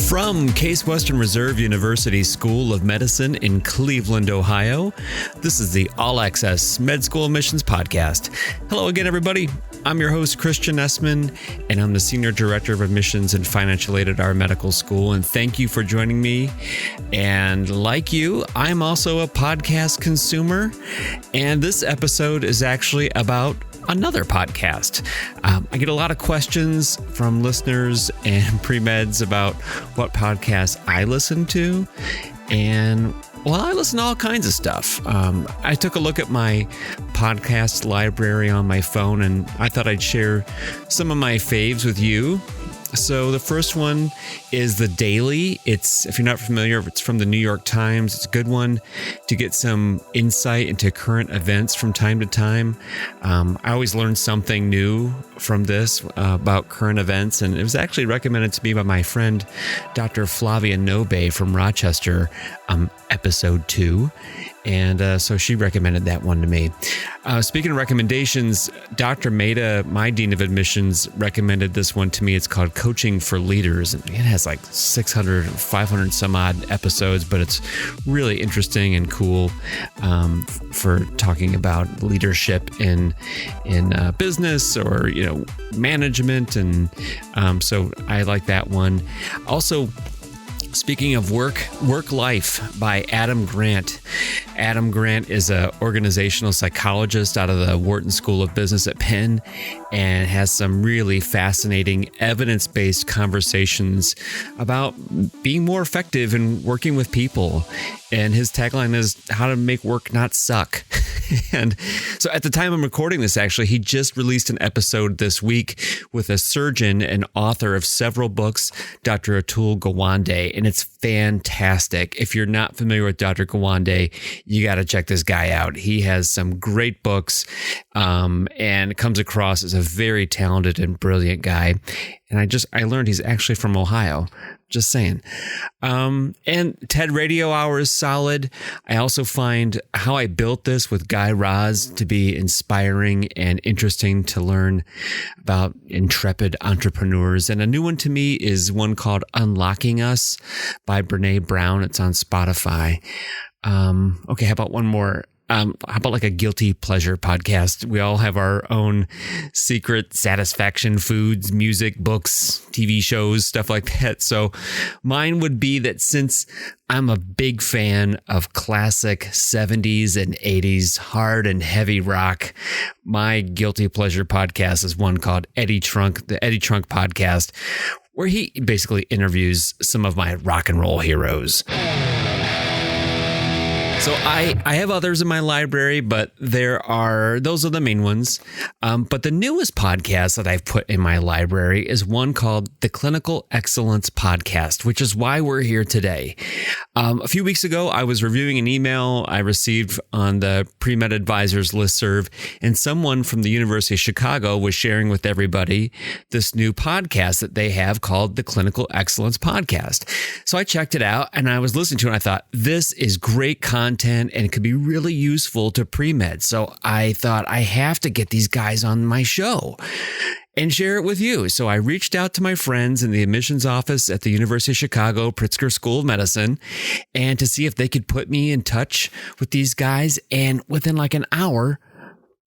From Case Western Reserve University School of Medicine in Cleveland, Ohio, this is the All Access Med School Admissions Podcast. Hello again, everybody. I'm your host, Christian Essman, and I'm the Senior Director of Admissions and Financial Aid at our medical school. And thank you for joining me. And like you, I'm also a podcast consumer. And this episode is actually about another podcast. I get a lot of questions from listeners and pre-meds about what podcasts I listen to. And well, I listen to all kinds of stuff. I took a look at my podcast library on my phone, and I thought I'd share some of my faves with you. So the first one is The Daily. If you're not familiar, it's from the New York Times. It's a good one to get some insight into current events from time to time. I always learn something new from this about current events, and it was actually recommended to me by my friend, Dr. Flavia Nobe from Rochester, episode 2. And so she recommended that one to me. Speaking of recommendations, Dr. Maida, my Dean of Admissions, recommended this one to me. It's called Coaching for Leaders. It has like 600, 500 some odd episodes, but it's really interesting and cool for talking about leadership in business or, management. And so I like that one. Also, speaking of work life by Adam Grant. Adam Grant is an organizational psychologist out of the Wharton School of Business at Penn and has some really fascinating evidence-based conversations about being more effective in working with people. And his tagline is how to make work not suck. And so at the time I'm recording this, actually, he just released an episode this week with a surgeon and author of several books, Dr. Atul Gawande, and it's fantastic. If you're not familiar with Dr. Gawande, you got to check this guy out. He has some great books and comes across as a very talented and brilliant guy. And I learned he's actually from Ohio. Just saying. And TED Radio Hour is solid. I also find How I Built This with Guy Raz to be inspiring and interesting to learn about intrepid entrepreneurs. And a new one to me is one called Unlocking Us by Brene Brown. It's on Spotify. Okay, how about one more? How about like a guilty pleasure podcast? We all have our own secret satisfaction foods, music, books, TV shows, stuff like that. So mine would be that since I'm a big fan of classic 70s and 80s hard and heavy rock, my guilty pleasure podcast is one called Eddie Trunk, the Eddie Trunk Podcast, where he basically interviews some of my rock and roll heroes. So I have others in my library, but those are the main ones. But the newest podcast that I've put in my library is one called the Clinical Excellence Podcast, which is why we're here today. A few weeks ago, I was reviewing an email I received on the Premed Advisors listserv, and someone from the University of Chicago was sharing with everybody this new podcast that they have called the Clinical Excellence Podcast. So I checked it out and I was listening to it and I thought, this is great content and it could be really useful to pre-med. So I thought I have to get these guys on my show and share it with you. So I reached out to my friends in the admissions office at the University of Chicago Pritzker School of Medicine and to see if they could put me in touch with these guys. And within like an hour,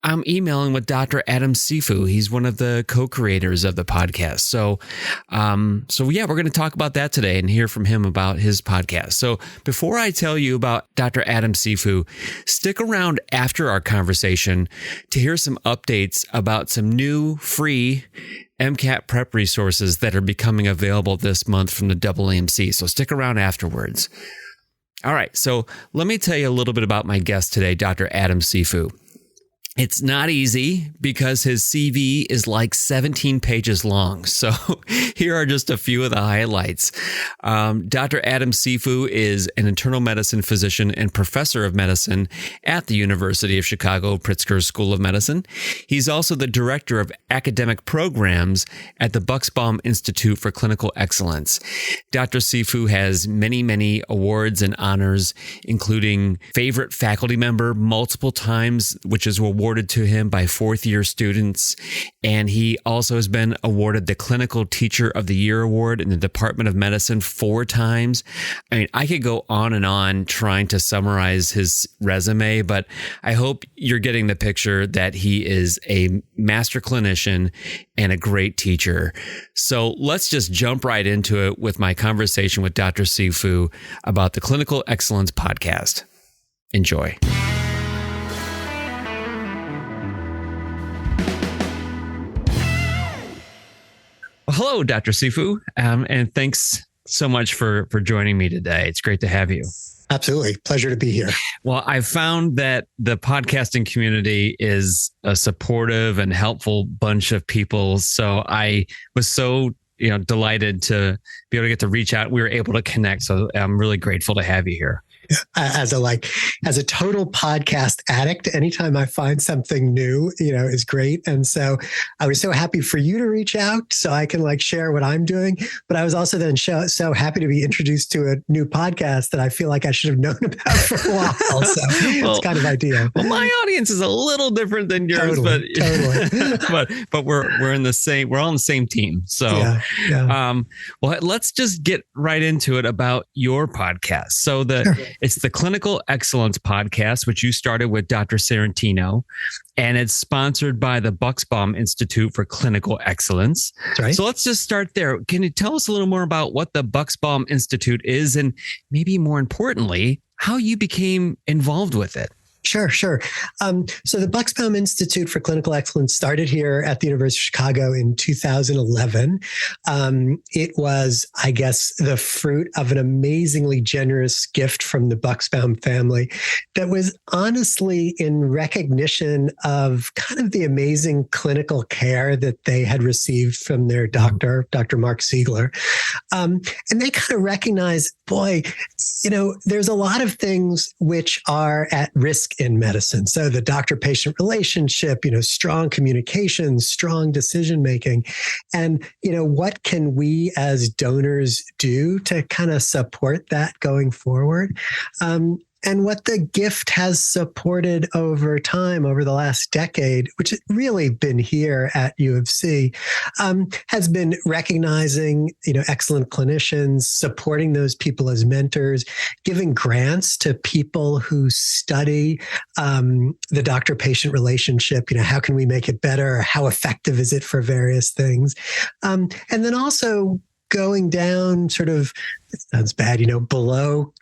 I'm emailing with Dr. Adam Sifu. He's one of the co-creators of the podcast. So yeah, we're going to talk about that today and hear from him about his podcast. So before I tell you about Dr. Adam Sifu, stick around after our conversation to hear some updates about some new free MCAT prep resources that are becoming available this month from the AAMC. So stick around afterwards. All right. So let me tell you a little bit about my guest today, Dr. Adam Sifu. It's not easy because his CV is like 17 pages long. So here are just a few of the highlights. Dr. Adam Sifu is an internal medicine physician and professor of medicine at the University of Chicago Pritzker School of Medicine. He's also the director of academic programs at the Bucksbaum Institute for Clinical Excellence. Dr. Sifu has many, many awards and honors, including favorite faculty member multiple times, which is awarded to him by fourth-year students. And he also has been awarded the Clinical Teacher of the Year Award in the Department of Medicine 4 times. I mean, I could go on and on trying to summarize his resume, but I hope you're getting the picture that he is a master clinician and a great teacher. So let's just jump right into it with my conversation with Dr. Sifu about the Clinical Excellence Podcast. Enjoy. Well, hello, Dr. Sifu, and thanks so much for joining me today. It's great to have you. Absolutely. Pleasure to be here. Well, I've found that the podcasting community is a supportive and helpful bunch of people. So I was so delighted to be able to get to reach out. We were able to connect. So I'm really grateful to have you here. As a total podcast addict, anytime I find something new, is great. And so I was so happy for you to reach out so I can share what I'm doing. But I was also then so happy to be introduced to a new podcast that I feel like I should have known about for a while. So it's kind of ideal. Well, my audience is a little different than yours, totally. but we're in the same, we're all on the same team. So, well, let's just get right into it about your podcast. So It's the Clinical Excellence Podcast, which you started with Dr. Sarantino, and it's sponsored by the Bucksbaum Institute for Clinical Excellence. That's right. So let's just start there. Can you tell us a little more about what the Bucksbaum Institute is, and maybe more importantly, how you became involved with it? Sure. So the Bucksbaum Institute for Clinical Excellence started here at the University of Chicago in 2011. It was, I guess, the fruit of an amazingly generous gift from the Bucksbaum family that was honestly in recognition of kind of the amazing clinical care that they had received from their doctor, Dr. Mark Siegler. And they kind of recognized, boy, there's a lot of things which are at risk in medicine. So the doctor-patient relationship, strong communication, strong decision-making. And, what can we as donors do to kind of support that going forward? And what the gift has supported over time, over the last decade, which has really been here at U of C, has been recognizing, excellent clinicians, supporting those people as mentors, giving grants to people who study the doctor-patient relationship. How can we make it better? How effective is it for various things? And then also going down sort of, it sounds bad, below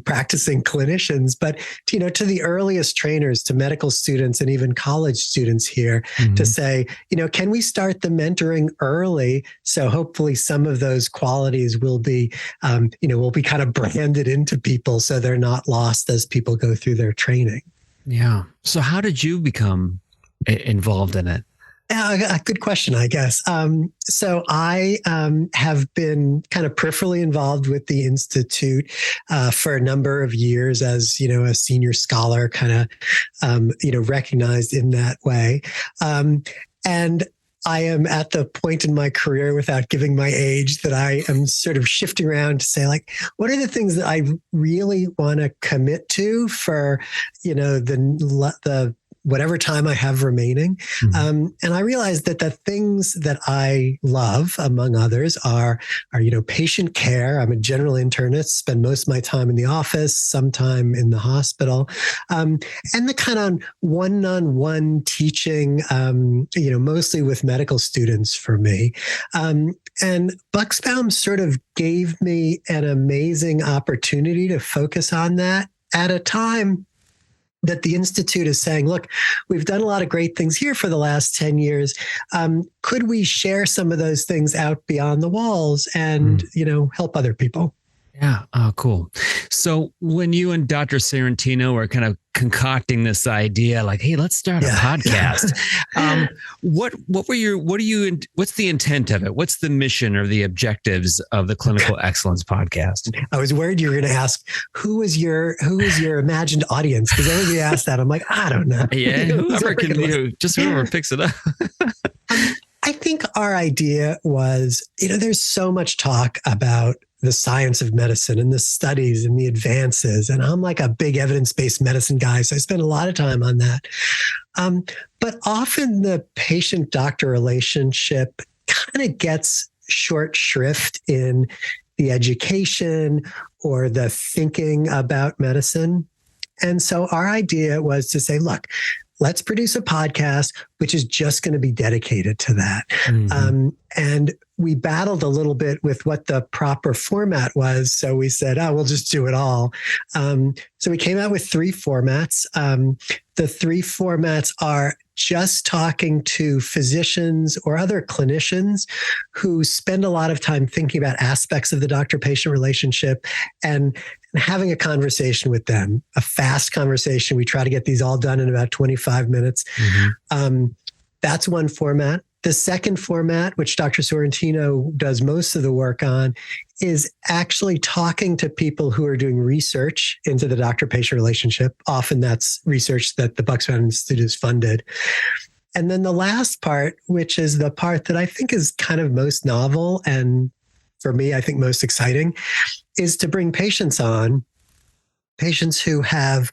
practicing clinicians, but to the earliest trainers, to medical students and even college students here, to say, can we start the mentoring early? So hopefully some of those qualities will be kind of branded into people so they're not lost as people go through their training. Yeah. So how did you become involved in it? A good question, I guess. So I have been kind of peripherally involved with the Institute for a number of years as, a senior scholar, kind of, recognized in that way. And I am at the point in my career, without giving my age, that I am sort of shifting around to say, what are the things that I really want to commit to for, the whatever time I have remaining. And I realized that the things that I love, among others, are patient care. I'm a general internist, spend most of my time in the office, sometime in the hospital, and the kind of one-on-one teaching, mostly with medical students for me. And Bucksbaum sort of gave me an amazing opportunity to focus on that at a time that the Institute is saying, look, we've done a lot of great things here for the last 10 years. Could we share some of those things out beyond the walls and, help other people? Yeah. Oh, cool. So when you and Dr. Sorrentino were kind of concocting this idea, like, hey, let's start a podcast. What's the intent of it? What's the mission or the objectives of the Clinical Excellence Podcast? I was worried you were going to ask, who is your imagined audience? Because everybody asked that. I'm like, I don't know. Yeah. Whoever picks it up. I think our idea was, there's so much talk about the science of medicine and the studies and the advances. And I'm like a big evidence-based medicine guy, so I spend a lot of time on that. But often the patient-doctor relationship kind of gets short shrift in the education or the thinking about medicine. And so our idea was to say, look, let's produce a podcast which is just going to be dedicated to that. Mm-hmm. And we battled a little bit with what the proper format was. So we said, we'll just do it all. So we came out with 3 formats. The 3 formats are just talking to physicians or other clinicians who spend a lot of time thinking about aspects of the doctor-patient relationship and having a conversation with them, a fast conversation. We try to get these all done in about 25 minutes. Mm-hmm. That's one format. The second format, which Dr. Sorrentino does most of the work on, is actually talking to people who are doing research into the doctor-patient relationship. Often that's research that the Bucksbaum Institute has funded. And then the last part, which is the part that I think is kind of most novel and for me, I think most exciting, is to bring patients on, patients who have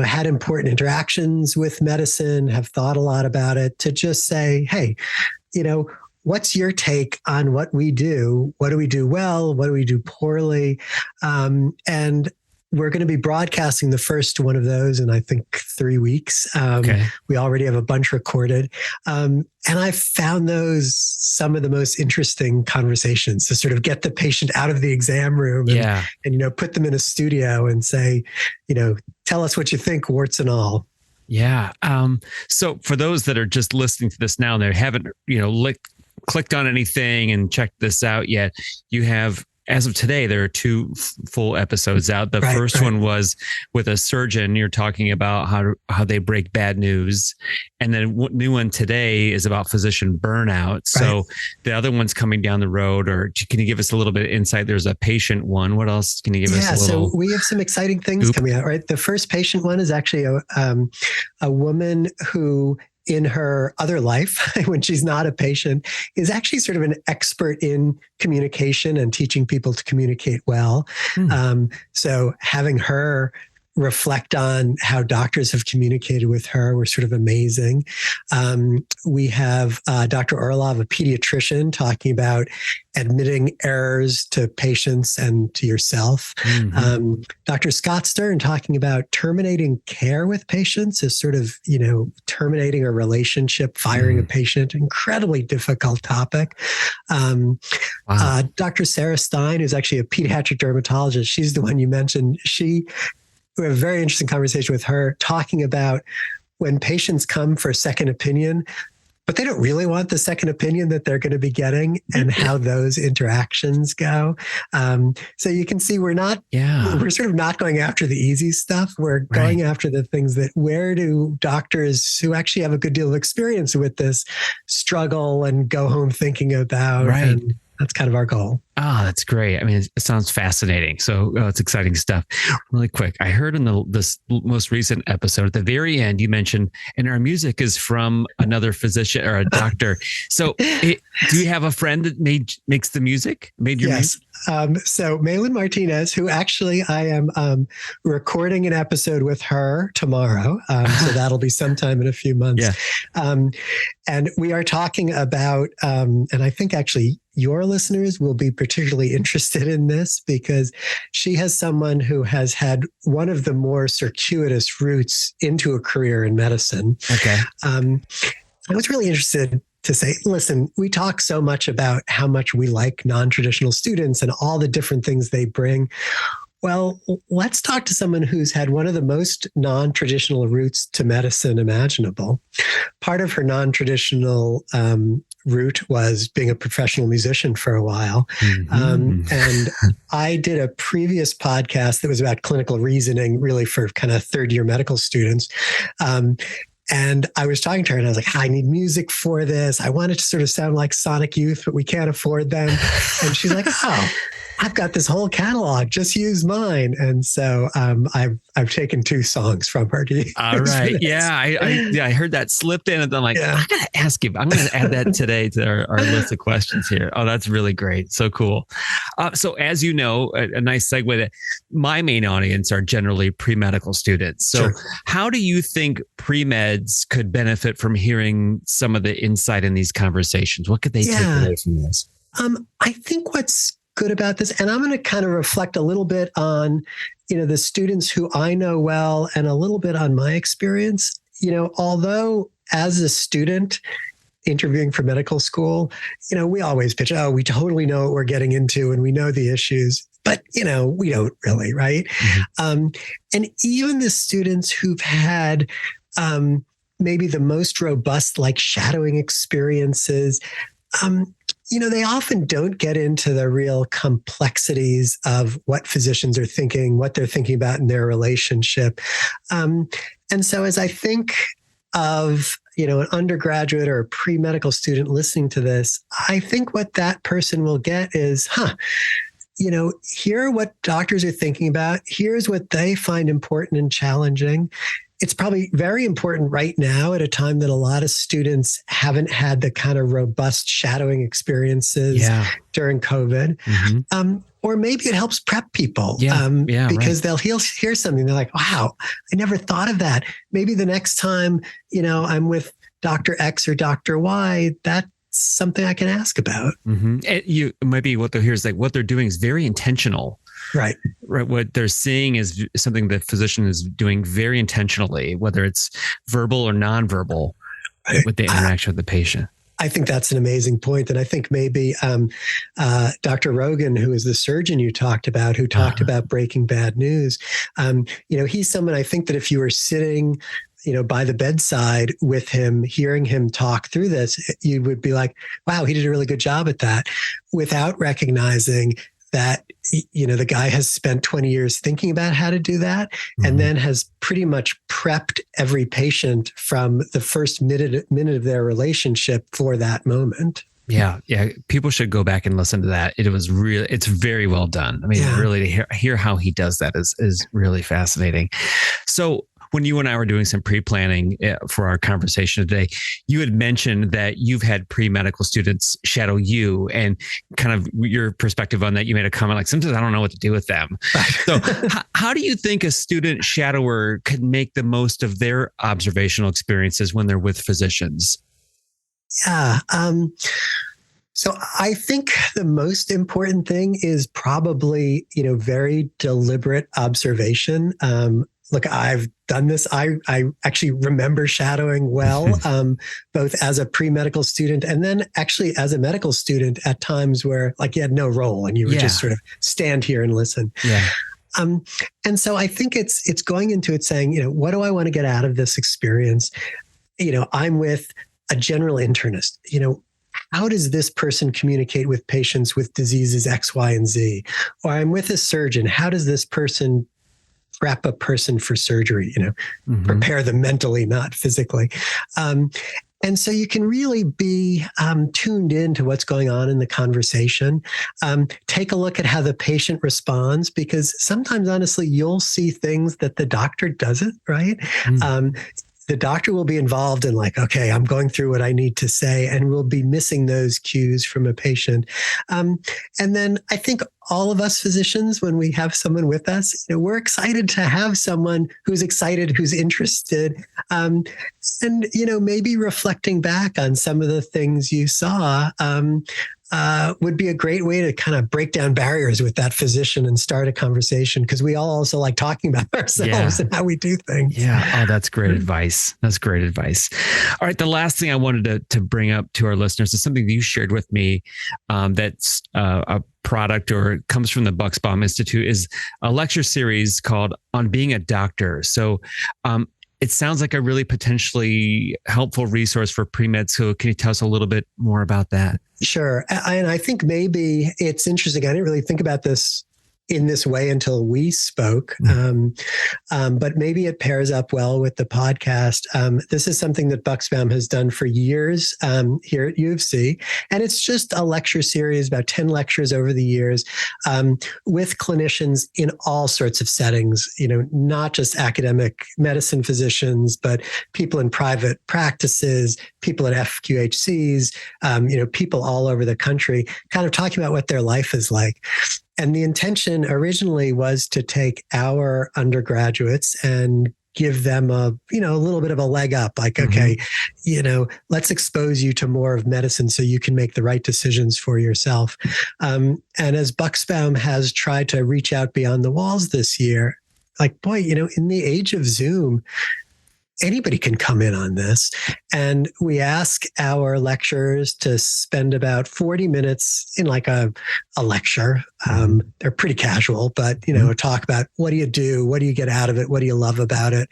had important interactions with medicine, have thought a lot about it, to just say, hey, what's your take on what we do? What do we do well? What do we do poorly? And we're going to be broadcasting the first one of those in, I think, 3 weeks. Okay. We already have a bunch recorded. And I found those some of the most interesting conversations to sort of get the patient out of the exam room and put them in a studio and say, tell us what you think, warts and all. Yeah. So for those that are just listening to this now and they haven't, clicked on anything and checked this out yet, you have, as of today, there are 2 full episodes out. The first one was with a surgeon. You're talking about how they break bad news. And then new one today is about physician burnout. So the other one's coming down the road, or can you give us a little bit of insight? There's a patient one. What else can you give us a little? So we have some exciting things coming out, right? The first patient one is actually a woman who, in her other life, when she's not a patient, is actually sort of an expert in communication and teaching people to communicate well. So having her reflect on how doctors have communicated with her were sort of amazing. We have Dr. Orlov, a pediatrician, talking about admitting errors to patients and to yourself. Mm-hmm. Dr. Scott Stern talking about terminating care with patients as sort of, terminating a relationship, firing a patient, incredibly difficult topic. Dr. Sarah Stein, who's actually a pediatric dermatologist, she's the one you mentioned. We have a very interesting conversation with her talking about when patients come for a second opinion, but they don't really want the second opinion that they're going to be getting, and how those interactions go. So you can see we're sort of not going after the easy stuff. We're going after the things that, where do doctors who actually have a good deal of experience with this struggle and go home thinking about. And that's kind of our goal. Oh, that's great. I mean, it sounds fascinating. So it's exciting stuff. Really quick, I heard in this most recent episode, at the very end, you mentioned, and our music is from another physician or a doctor. So do you have a friend that makes the music? Made your music? So Malin Martinez, who actually I am recording an episode with her tomorrow. So that'll be sometime in a few months. Yeah. And we are talking about, and I think actually your listeners will be particularly interested in this, because she has someone who has had one of the more circuitous routes into a career in medicine. Okay. I was really interested to say, listen, we talk so much about how much we like non-traditional students and all the different things they bring. Well, let's talk to someone who's had one of the most non-traditional routes to medicine imaginable. Part of her non-traditional route was being a professional musician for a while. And I did a previous podcast that was about clinical reasoning, really for kind of third year medical students. And I was talking to her and I was like, I need music for this. I want it to sort of sound like Sonic Youth, but we can't afford them. And she's like, oh, I've got this whole catalog, just use mine. And so I've taken 2 songs from her. All right. Yeah. I heard that slipped in and I'm like, I got to ask you, I'm going to add that today to our list of questions here. Oh, that's really great. So cool. So as you know, a nice segue, that my main audience are generally pre-medical students. So how do you think pre-meds could benefit from hearing some of the insight in these conversations? What could they take away from this? I think what's good about this, and I'm going to kind of reflect a little bit on, the students who I know well and a little bit on my experience. Although as a student interviewing for medical school, we always pitch, oh, we totally know what we're getting into and we know the issues, but we don't really, right? And even the students who've had maybe the most robust like shadowing experiences, they often don't get into the real complexities of what physicians are thinking, what they're thinking about in their relationship. And so as I think of, an undergraduate or a pre-medical student listening to this, I think what that person will get is, here are what doctors are thinking about. Here's what they find important and challenging. It's probably very important right now at a time that a lot of students haven't had the kind of robust shadowing experiences during COVID. Or maybe it helps prep people because they'll hear something. They're like, wow, I never thought of that. Maybe the next time, I'm with Dr. X or Dr. Y, that's something I can ask about. Maybe what they'll hear is like what they're doing is very intentional. Right. What they're seeing is something the physician is doing very intentionally, whether it's verbal or nonverbal, with the interaction with the patient. I think that's an amazing point. And I think maybe Dr. Rogan, who is the surgeon you talked about, who talked about breaking bad news, he's someone I think that if you were sitting by the bedside with him, hearing him talk through this, you would be like, wow, he did a really good job at that, without recognizing that, the guy has spent 20 years thinking about how to do that and then has pretty much prepped every patient from the first minute of their relationship for that moment. Yeah. People should go back and listen to that. It's very well done. I mean, really to hear how he does that is really fascinating. So when you and I were doing some pre-planning for our conversation today, you had mentioned that you've had pre-medical students shadow you, and kind of your perspective on that. You made a comment like, sometimes I don't know what to do with them. So how do you think a student shadower could make the most of their observational experiences when they're with physicians? Yeah. So I think the most important thing is probably, very deliberate observation. Look, I've done this. I actually remember shadowing well, both as a pre-medical student and then actually as a medical student at times where like you had no role and you would just sort of stand here and listen. Yeah. And so I think it's going into it saying, what do I want to get out of this experience? I'm with a general internist, how does this person communicate with patients with diseases X, Y, and Z? Or I'm with a surgeon. How does this person prep a person for surgery, prepare them mentally, not physically. And so you can really be tuned into what's going on in the conversation. Take a look at how the patient responds, because sometimes, honestly, you'll see things that the doctor doesn't, right? The doctor will be involved in like, okay, I'm going through what I need to say, and we'll be missing those cues from a patient. And then I think all of us physicians, when we have someone with us, we're excited to have someone who's excited, who's interested, and, maybe reflecting back on some of the things you saw, would be a great way to kind of break down barriers with that physician and start a conversation, because we all also like talking about ourselves and how we do things. Yeah. Oh, that's great advice. That's great advice. All right. The last thing I wanted to bring up to our listeners is something that you shared with me, that's a product or comes from the Bucksbaum Institute, is a lecture series called On Being a Doctor. So, it sounds like a really potentially helpful resource for pre-med. So can you tell us a little bit more about that? Sure. And I think maybe it's interesting. I didn't really think about this in this way until we spoke. But maybe it pairs up well with the podcast. This is something that Bucksbaum has done for years here at U of C. And it's just a lecture series, about 10 lectures over the years, with clinicians in all sorts of settings, not just academic medicine physicians, but people in private practices, people at FQHCs, people all over the country, kind of talking about what their life is like. And the intention originally was to take our undergraduates and give them a little bit of a leg up, like, okay, let's expose you to more of medicine so you can make the right decisions for yourself. And as Bucksbaum has tried to reach out beyond the walls this year, like, boy, in the age of Zoom, anybody can come in on this. And we ask our lecturers to spend about 40 minutes in like a lecture. They're pretty casual, but, talk about what do you do? What do you get out of it? What do you love about it?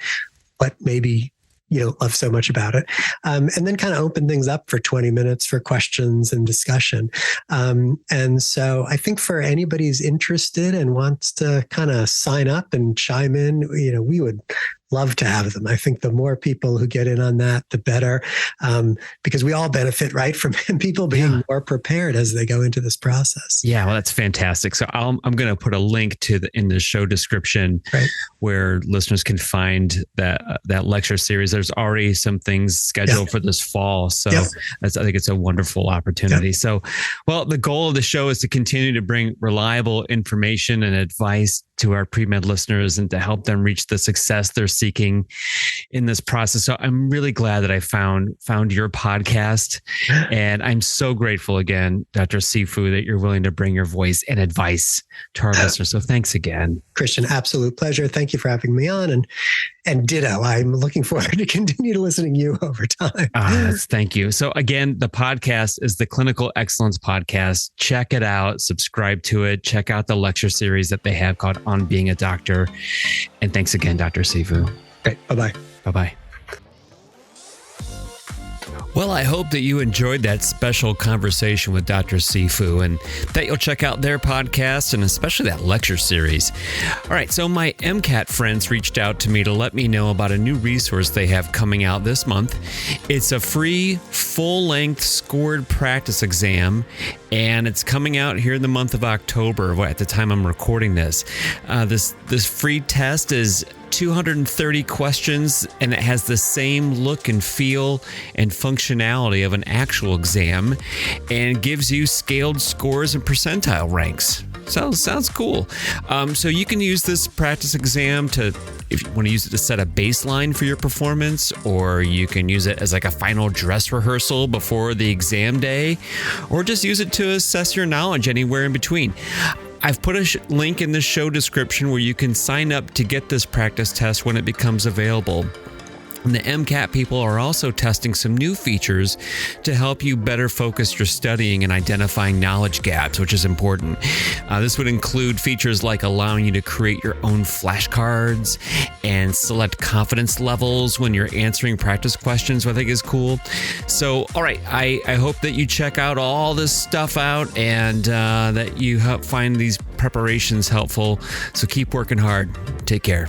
What maybe you don't love so much about it. And then kind of open things up for 20 minutes for questions and discussion. And so I think for anybody who's interested and wants to kind of sign up and chime in, we would love to have them. I think the more people who get in on that, the better, because we all benefit, right, from people being more prepared as they go into this process. Yeah, well, that's fantastic. So I'm going to put a link in the show description, right, where listeners can find that lecture series. There's already some things scheduled for this fall, so I think it's a wonderful opportunity. So, well, the goal of the show is to continue to bring reliable information and advice to our pre-med listeners and to help them reach the success they're seeking in this process. So I'm really glad that I found your podcast, and I'm so grateful again, Dr. Sifu, that you're willing to bring your voice and advice to our listeners. So thanks again. Christian, absolute pleasure. Thank you for having me on, and ditto. I'm looking forward to continue to listening to you over time. Thank you. So again, the podcast is the Clinical Excellence Podcast. Check it out, subscribe to it, check out the lecture series that they have called On Being a Doctor. And thanks again, Dr. Sifu. Great. Bye-bye. Bye-bye. Well, I hope that you enjoyed that special conversation with Dr. Sifu and that you'll check out their podcast and especially that lecture series. All right, so my MCAT friends reached out to me to let me know about a new resource they have coming out this month. It's a free, full-length scored practice exam, and it's coming out here in the month of October at the time I'm recording this. This free test is 230 questions, and it has the same look and feel and functionality of an actual exam, and gives you scaled scores and percentile ranks. Sounds cool. So you can use this practice exam if you want to use it to set a baseline for your performance, or you can use it as like a final dress rehearsal before the exam day, or just use it to assess your knowledge anywhere in between. I've put a link in the show description where you can sign up to get this practice test when it becomes available. And the MCAT people are also testing some new features to help you better focus your studying and identifying knowledge gaps, which is important. This would include features like allowing you to create your own flashcards and select confidence levels when you're answering practice questions, which I think is cool. So, all right, I hope that you check out all this stuff out and that you find these preparations helpful. So keep working hard. Take care.